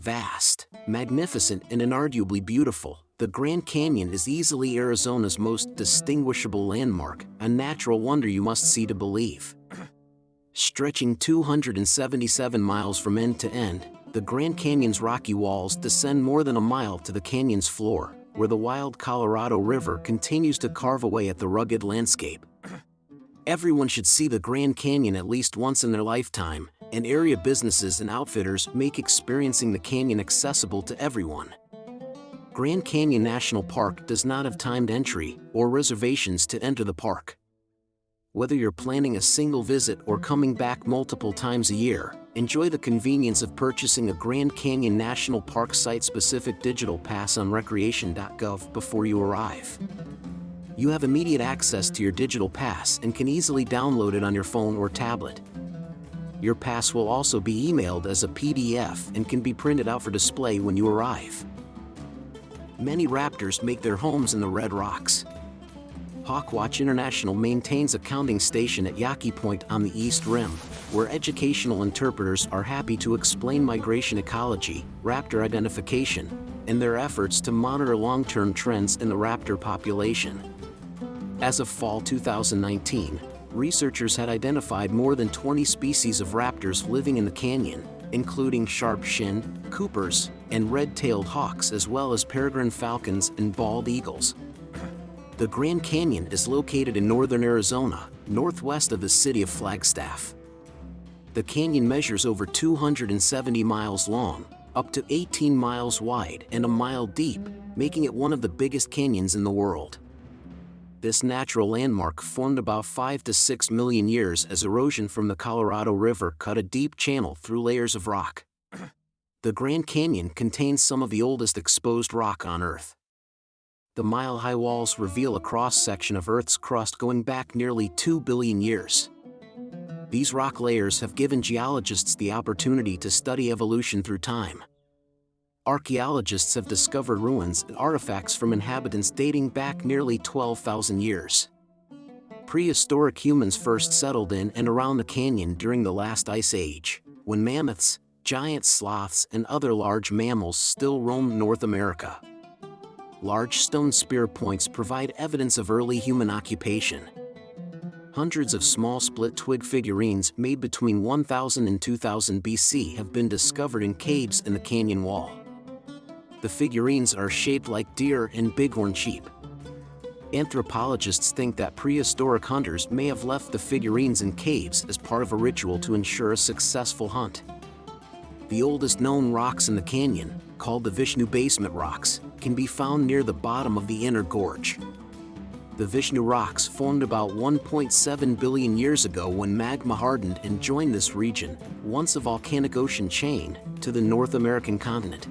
Vast, magnificent, and inarguably beautiful, the Grand Canyon is easily Arizona's most distinguishable landmark, a natural wonder you must see to believe. Stretching 277 miles from end to end, the Grand Canyon's rocky walls descend more than a mile to the canyon's floor, where the wild Colorado River continues to carve away at the rugged landscape. Everyone should see the Grand Canyon at least once in their lifetime, and area businesses and outfitters make experiencing the canyon accessible to everyone. Grand Canyon National Park does not have timed entry or reservations to enter the park. Whether you're planning a single visit or coming back multiple times a year, enjoy the convenience of purchasing a Grand Canyon National Park site-specific digital pass on recreation.gov before you arrive. You have immediate access to your digital pass and can easily download it on your phone or tablet. Your pass will also be emailed as a PDF and can be printed out for display when you arrive. Many raptors make their homes in the Red Rocks. Hawkwatch International maintains a counting station at Yaqui Point on the East Rim, where educational interpreters are happy to explain migration ecology, raptor identification, and their efforts to monitor long-term trends in the raptor population. As of fall 2019, researchers had identified more than 20 species of raptors living in the canyon, including sharp-shinned, Coopers, and red-tailed hawks, as well as peregrine falcons and bald eagles. The Grand Canyon is located in northern Arizona, northwest of the city of Flagstaff. The canyon measures over 270 miles long, up to 18 miles wide and a mile deep, making it one of the biggest canyons in the world. This natural landmark formed about 5 to 6 million years as erosion from the Colorado River cut a deep channel through layers of rock. The Grand Canyon contains some of the oldest exposed rock on Earth. The mile-high walls reveal a cross-section of Earth's crust going back nearly 2 billion years. These rock layers have given geologists the opportunity to study evolution through time. Archaeologists have discovered ruins and artifacts from inhabitants dating back nearly 12,000 years. Prehistoric humans first settled in and around the canyon during the last ice age, when mammoths, giant sloths, and other large mammals still roamed North America. Large stone spear points provide evidence of early human occupation. Hundreds of small split-twig figurines made between 1000 and 2000 BC have been discovered in caves in the canyon wall. The figurines are shaped like deer and bighorn sheep. Anthropologists think that prehistoric hunters may have left the figurines in caves as part of a ritual to ensure a successful hunt. The oldest known rocks in the canyon, called the Vishnu Basement Rocks, can be found near the bottom of the inner gorge. The Vishnu Rocks formed about 1.7 billion years ago when magma hardened and joined this region, once a volcanic ocean chain, to the North American continent.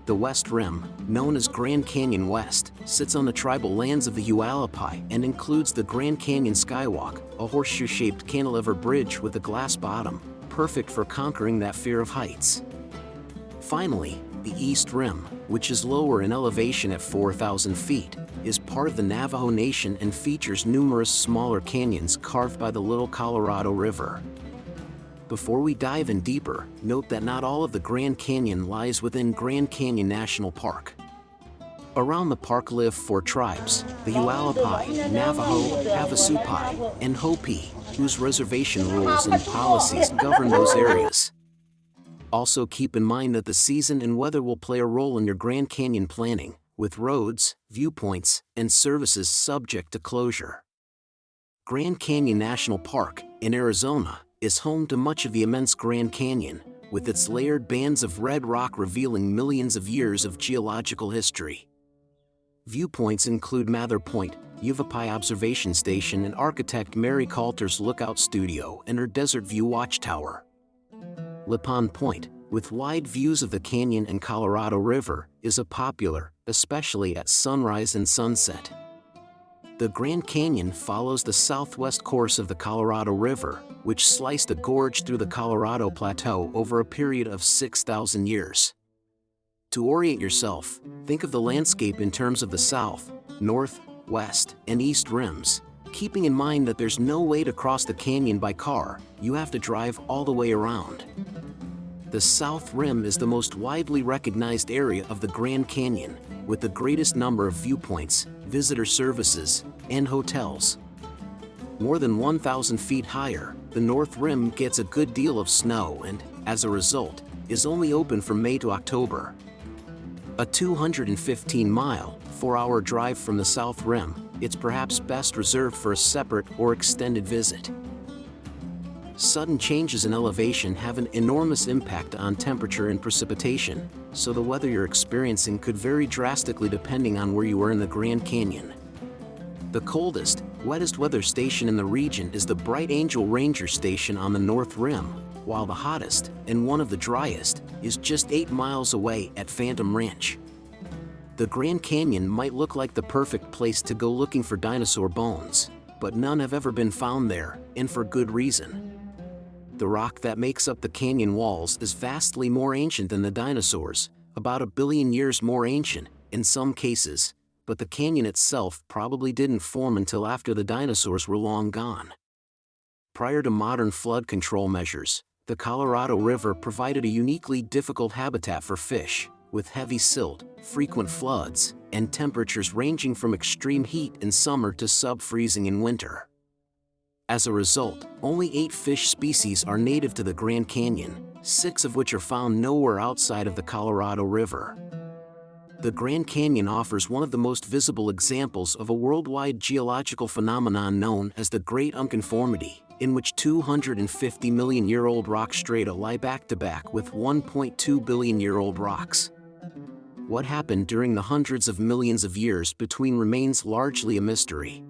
The West Rim, known as Grand Canyon West, sits on the tribal lands of the Hualapai and includes the Grand Canyon Skywalk, a horseshoe-shaped cantilever bridge with a glass bottom, perfect for conquering that fear of heights. Finally, the East Rim, which is lower in elevation at 4,000 feet, is part of the Navajo Nation and features numerous smaller canyons carved by the Little Colorado River. Before we dive in deeper, note that not all of the Grand Canyon lies within Grand Canyon National Park. Around the park live 4 tribes, the Hualapai, Navajo, Havasupai, and Hopi, whose reservation rules and policies govern those areas. Also keep in mind that the season and weather will play a role in your Grand Canyon planning, with roads, viewpoints, and services subject to closure. Grand Canyon National Park, in Arizona, is home to much of the immense Grand Canyon, with its layered bands of red rock revealing millions of years of geological history. Viewpoints include Mather Point, Yavapai Observation Station, and architect Mary Coulter's Lookout Studio and her Desert View Watchtower. Lipan Point, with wide views of the canyon and Colorado River, is a popular, especially at sunrise and sunset. The Grand Canyon follows the southwest course of the Colorado River, which sliced a gorge through the Colorado Plateau over a period of 6,000 years. To orient yourself, think of the landscape in terms of the south, north, west, and east rims, keeping in mind that there's no way to cross the canyon by car, you have to drive all the way around. The South Rim is the most widely recognized area of the Grand Canyon, with the greatest number of viewpoints, visitor services, and hotels. More than 1,000 feet higher, the North Rim gets a good deal of snow and, as a result, is only open from May to October. A 215-mile, 4-hour drive from the South Rim, it's perhaps best reserved for a separate or extended visit. Sudden changes in elevation have an enormous impact on temperature and precipitation, so the weather you're experiencing could vary drastically depending on where you are in the Grand Canyon. The coldest, wettest weather station in the region is the Bright Angel Ranger Station on the North Rim, while the hottest, and one of the driest, is just 8 miles away at Phantom Ranch. The Grand Canyon might look like the perfect place to go looking for dinosaur bones, but none have ever been found there, and for good reason. The rock that makes up the canyon walls is vastly more ancient than the dinosaurs, about 1 billion years more ancient, in some cases, but the canyon itself probably didn't form until after the dinosaurs were long gone. Prior to modern flood control measures, the Colorado River provided a uniquely difficult habitat for fish, with heavy silt, frequent floods, and temperatures ranging from extreme heat in summer to sub-freezing in winter. As a result, only 8 fish species are native to the Grand Canyon, 6 of which are found nowhere outside of the Colorado River. The Grand Canyon offers one of the most visible examples of a worldwide geological phenomenon known as the Great Unconformity, in which 250-million-year-old rock strata lie back-to-back with 1.2-billion-year-old rocks. What happened during the hundreds of millions of years between remains largely a mystery.